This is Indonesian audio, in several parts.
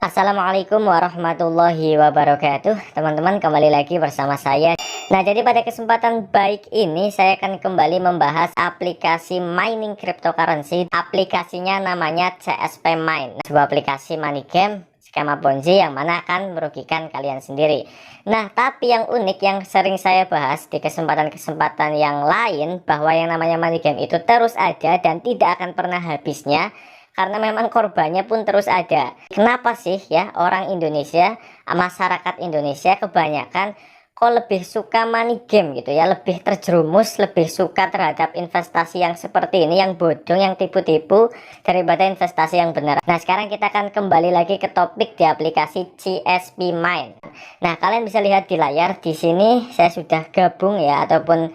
Assalamualaikum warahmatullahi wabarakatuh. Teman-teman, kembali lagi bersama saya. Nah, jadi pada kesempatan baik ini saya akan kembali membahas aplikasi mining cryptocurrency. Aplikasinya namanya CSP Mine, sebuah aplikasi money game skema Ponzi yang mana akan merugikan kalian sendiri. Nah, tapi yang unik yang sering saya bahas di kesempatan-kesempatan yang lain, bahwa yang namanya money game itu terus ada dan tidak akan pernah habisnya, karena memang korbannya pun terus ada. Kenapa sih ya orang Indonesia, masyarakat Indonesia kebanyakan kok lebih suka money game gitu ya, lebih terjerumus, lebih suka terhadap investasi yang seperti ini, yang bodong, yang tipu-tipu, daripada investasi yang benar. Nah, sekarang kita akan kembali lagi ke topik di aplikasi CSP Mine. Nah, kalian bisa lihat di layar di sini saya sudah gabung ya, ataupun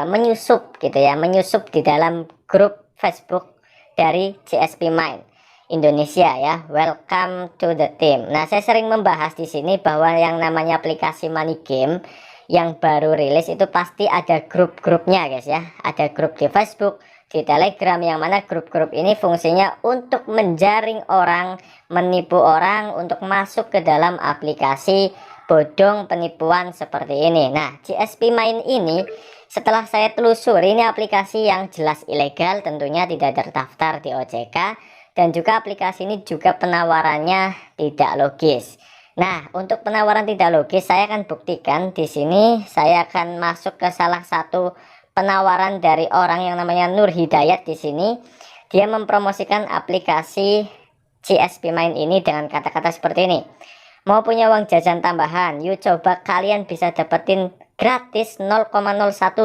menyusup gitu ya, menyusup di dalam grup Facebook dari CSP Mine Indonesia ya. Welcome to the team. Nah, saya sering membahas di sini bahwa yang namanya aplikasi money game yang baru rilis itu pasti ada grup-grupnya guys ya. Ada grup di Facebook, di Telegram, yang mana grup-grup ini fungsinya untuk menjaring orang, menipu orang untuk masuk ke dalam aplikasi bodong penipuan seperti ini. Nah, CSP Mine ini setelah saya telusuri, ini aplikasi yang jelas ilegal, tentunya tidak terdaftar di OJK, dan juga aplikasi ini juga penawarannya tidak logis. Nah, untuk penawaran tidak logis saya akan buktikan di sini. Saya akan masuk ke salah satu penawaran dari orang yang namanya Nur Hidayat di sini. Dia mempromosikan aplikasi CSP Mine ini dengan kata-kata seperti ini. Mau punya uang jajan tambahan? Yuk coba, kalian bisa dapetin gratis 0,01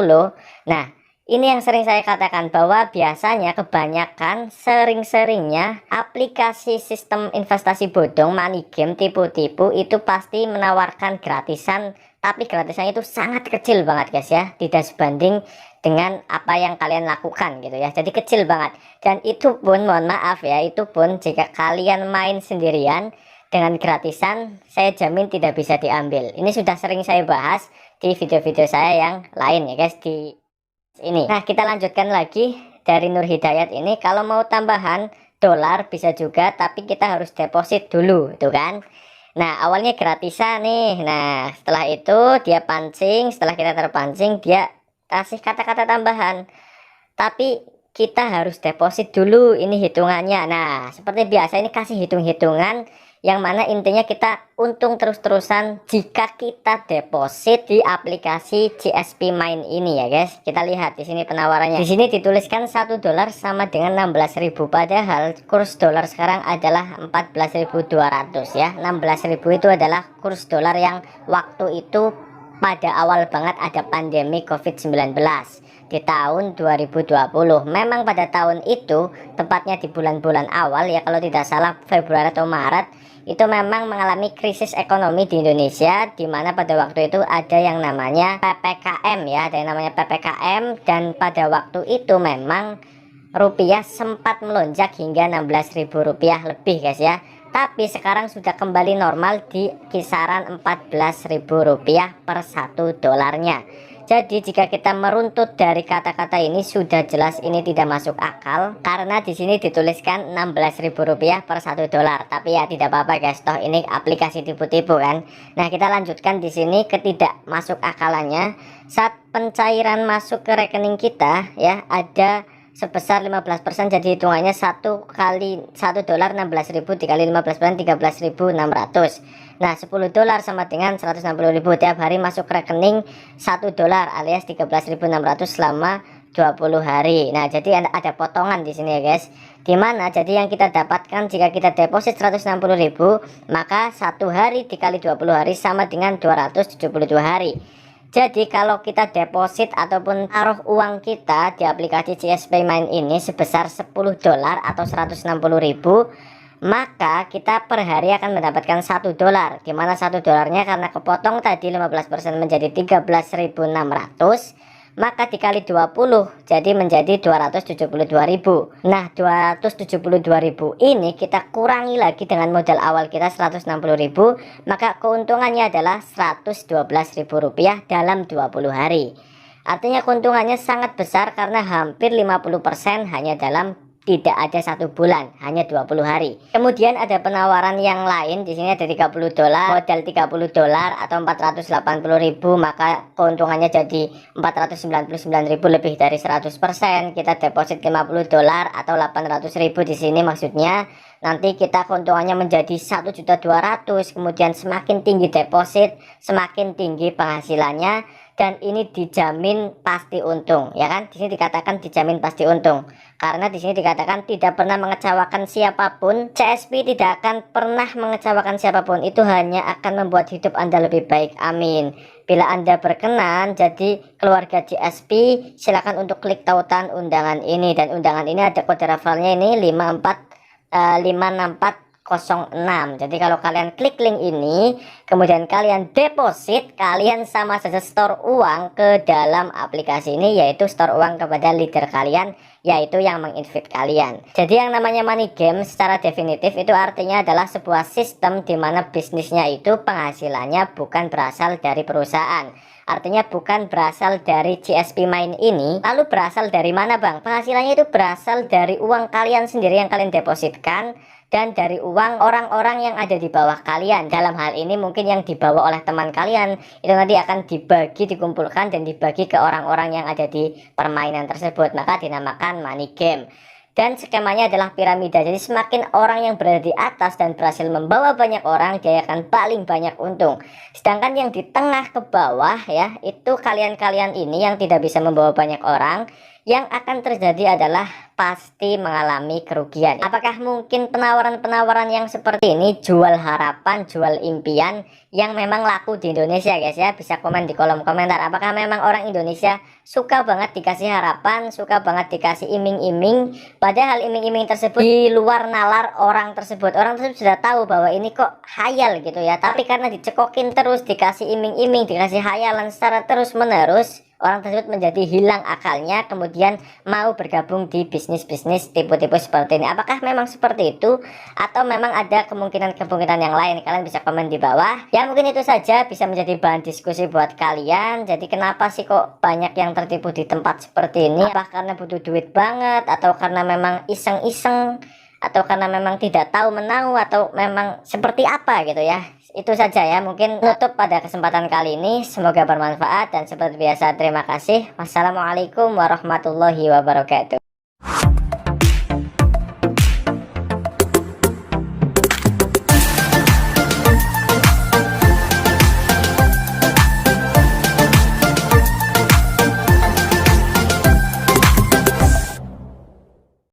loh. Nah, ini yang sering saya katakan bahwa biasanya kebanyakan sering-seringnya aplikasi sistem investasi bodong, money game, tipu-tipu itu pasti menawarkan gratisan, tapi gratisannya itu sangat kecil banget guys ya, tidak sebanding dengan apa yang kalian lakukan gitu ya. Jadi kecil banget. Dan itu pun mohon maaf ya, itu pun jika kalian main sendirian dengan gratisan, saya jamin tidak bisa diambil. Ini sudah sering saya bahas di video-video saya yang lain ya guys di ini. Nah, kita lanjutkan lagi dari Nur Hidayat ini. Kalau mau tambahan dolar bisa juga, tapi kita harus deposit dulu itu kan. Nah, awalnya gratisan nih. Nah, setelah itu dia pancing, setelah kita terpancing dia kasih kata-kata tambahan, tapi kita harus deposit dulu, ini hitungannya. Nah, seperti biasa ini kasih hitung-hitungan, yang mana intinya kita untung terus-terusan jika kita deposit di aplikasi CSP Mine ini ya guys. Kita lihat di sini penawarannya. Di sini dituliskan 1 dolar sama dengan 16.000, padahal kurs dolar sekarang adalah 14.200 ya. 16.000 itu adalah kurs dolar yang waktu itu pada awal banget ada pandemi COVID-19 di tahun 2020. Memang pada tahun itu, tepatnya di bulan-bulan awal ya, kalau tidak salah Februari atau Maret, itu memang mengalami krisis ekonomi di Indonesia, di mana pada waktu itu ada yang namanya PPKM ya, ada yang namanya PPKM, dan pada waktu itu memang rupiah sempat melonjak hingga 16.000 rupiah lebih guys ya. Tapi sekarang sudah kembali normal di kisaran 14.000 rupiah per 1 dolarnya. Jadi jika kita meruntut dari kata-kata ini, sudah jelas ini tidak masuk akal, karena di sini dituliskan 16.000 rupiah per 1 dolar. Tapi ya tidak apa-apa guys, toh ini aplikasi tipu-tipu kan. Nah, kita lanjutkan di sini ketidak masuk akalannya. Saat pencairan masuk ke rekening kita ya, ada sebesar 15%, jadi hitungannya 1 kali 1 dolar 16.000 dikali 15% 13.600. Nah, 10 dolar sama dengan 160.000. Tiap hari masuk rekening 1 dolar alias 13.600 selama 20 hari. Nah, jadi ada potongan di sini ya guys. Dimana jadi yang kita dapatkan jika kita deposit 160.000, maka 1 hari dikali 20 hari sama dengan 272 hari. Jadi kalau kita deposit ataupun taruh uang kita di aplikasi CSP Mine ini sebesar 10 dolar atau 160.000, maka kita per hari akan mendapatkan 1 dolar, dimana 1 dolarnya karena kepotong tadi 15% menjadi 13.600, maka dikali 20 jadi menjadi 272.000. Nah, 272.000 ini kita kurangi lagi dengan modal awal kita 160.000, maka keuntungannya adalah 112.000 rupiah dalam 20 hari. Artinya keuntungannya sangat besar karena hampir 50% hanya dalam tidak ada 1 bulan, hanya 20 hari. Kemudian ada penawaran yang lain, di sini ada $30, modal $30 atau 480.000, maka keuntungannya jadi 499.000, lebih dari 100%. Kita deposit $50 atau 800.000 di sini maksudnya. Nanti kita keuntungannya menjadi 1.200.000. Kemudian semakin tinggi deposit, semakin tinggi penghasilannya, dan ini dijamin pasti untung, ya kan? Di sini dikatakan dijamin pasti untung karena di sini dikatakan tidak pernah mengecewakan siapapun. CSP tidak akan pernah mengecewakan siapapun, itu hanya akan membuat hidup Anda lebih baik. Amin. Bila Anda berkenan jadi keluarga CSP, silakan untuk klik tautan undangan ini, dan undangan ini ada kode referralnya ini 56406. Jadi kalau kalian klik link ini, kemudian kalian deposit, kalian sama saja store uang ke dalam aplikasi ini, yaitu store uang kepada leader kalian, yaitu yang menginvite kalian. Jadi yang namanya money game secara definitif itu artinya adalah sebuah sistem di mana bisnisnya itu penghasilannya bukan berasal dari perusahaan. Artinya bukan berasal dari CSP Main ini. Lalu berasal dari mana, Bang? Penghasilannya itu berasal dari uang kalian sendiri yang kalian depositkan, dan dari uang orang-orang yang ada di bawah kalian. Dalam hal ini mungkin yang dibawa oleh teman kalian, itu nanti akan dibagi, dikumpulkan, dan dibagi ke orang-orang yang ada di permainan tersebut. Maka dinamakan money game. Dan skemanya adalah piramida. Jadi semakin orang yang berada di atas dan berhasil membawa banyak orang, dia akan paling banyak untung. Sedangkan yang di tengah ke bawah ya, itu kalian-kalian ini yang tidak bisa membawa banyak orang, yang akan terjadi adalah pasti mengalami kerugian. Apakah mungkin penawaran-penawaran yang seperti ini jual harapan, jual impian yang memang laku di Indonesia, guys ya? Bisa komen di kolom komentar. Apakah memang orang Indonesia suka banget dikasih harapan, suka banget dikasih iming-iming, padahal iming-iming tersebut di luar nalar orang tersebut. Orang tersebut sudah tahu bahwa ini kok hayal gitu ya, tapi karena dicekokin terus, dikasih iming-iming, dikasih hayalan secara terus-menerus, orang tersebut menjadi hilang akalnya, kemudian mau bergabung di bisnis-bisnis tipu-tipu seperti ini. Apakah memang seperti itu atau memang ada kemungkinan-kemungkinan yang lain? Kalian bisa komen di bawah. Ya mungkin itu saja bisa menjadi bahan diskusi buat kalian. Jadi kenapa sih kok banyak yang tertipu di tempat seperti ini? Apa karena butuh duit banget, atau karena memang iseng-iseng, atau karena memang tidak tahu menau, atau memang seperti apa gitu ya? Itu saja ya, mungkin tutup pada kesempatan kali ini. Semoga bermanfaat, dan seperti biasa terima kasih. Wassalamualaikum warahmatullahi wabarakatuh.